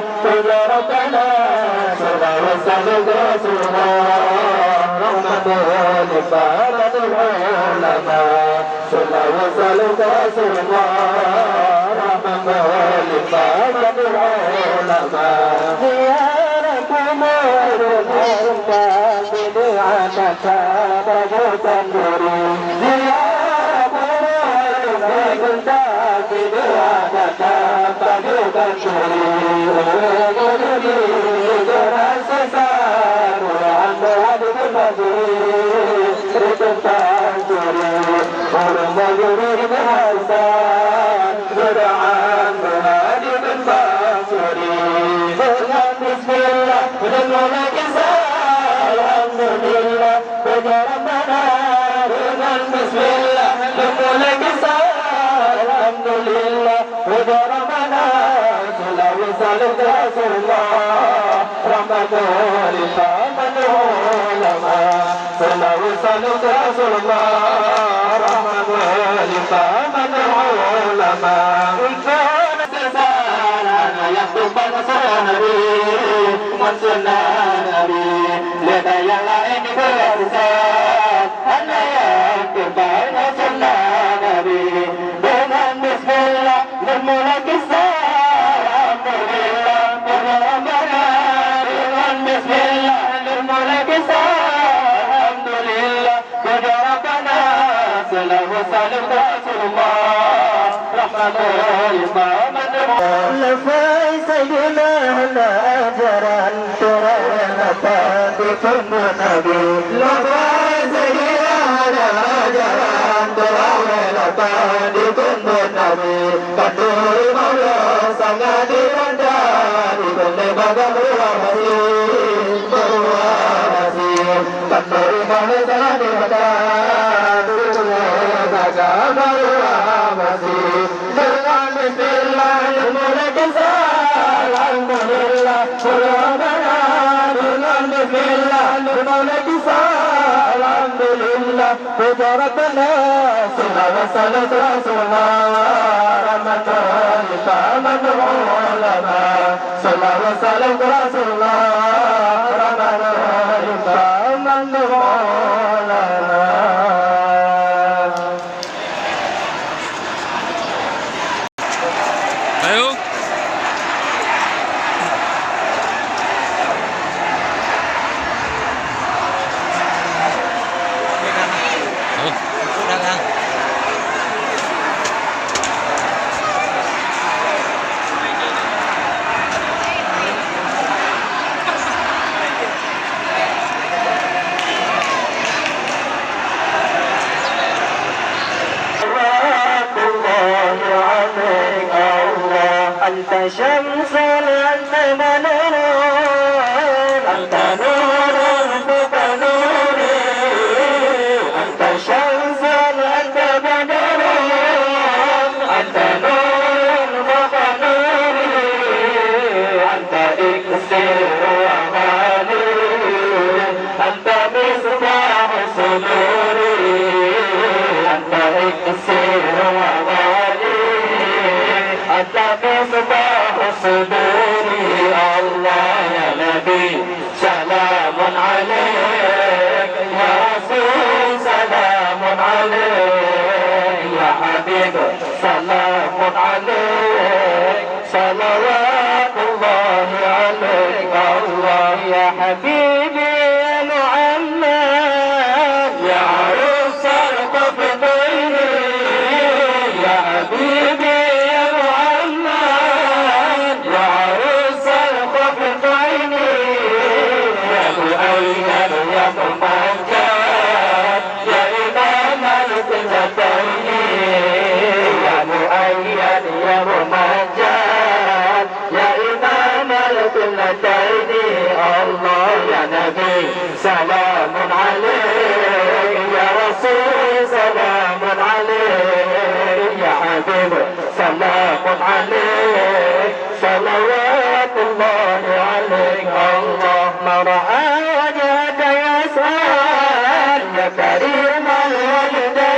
يا ربنا صلى وسلم رسول الله رحمة للعباد العلماء صلى وسلم رسول الله رحمة للعباد العلماء زيارة مور الأنبياء بدعة رجوة نوري زيارة مور الأنبياء بدعة رجوة نوري رسول الله رحمة للعالمين العلماء صلى وسلم رسول الله رحمة للعالمين العلماء كان سلسلة يكتب نبي منصرنا نبي لدى يلائن برسال أن يكتب نصرنا نبي dengan bismillah bermula kisah لفاي سيدنا هاجرا ترى بكم نبي لفاي سيدنا هاجرا ترى بكم نبي كدور مولا sangat direndah di berbagai berwasi berwasi كدور مولا sangat direndah di berbagai berwasi dengan bismillah mulai kisah alhamdulillah Rabbana dengan bismillah mulai kisah alhamdulillah Rabbana sallallahu alaihi wasallam rahmatan lil ulama sallallahu alaihi wasallam rasulullah rahmatan lil ulama ayo أنت شمس أنت منور أنت نور فوق نوري أنت شمس أنت منور أنت نور فوق نوري أنت إكسير أماني أنت مصباح صدوري أنت إكسير أماني أنت مصباح صدوري الله يا نبي سلام عليك يا رسول سلام عليك يا حبيب سلام عليك صلوات الله عليك الله يا حبيبي يا محمد يا عروس القبطين يا حبيبي الله يا نبي سلام عليك يا رسول سلام عليك يا حبيب سلام عليك صلوات الله عليك الله ما رأى وجهك يا سار يا كريم الوجه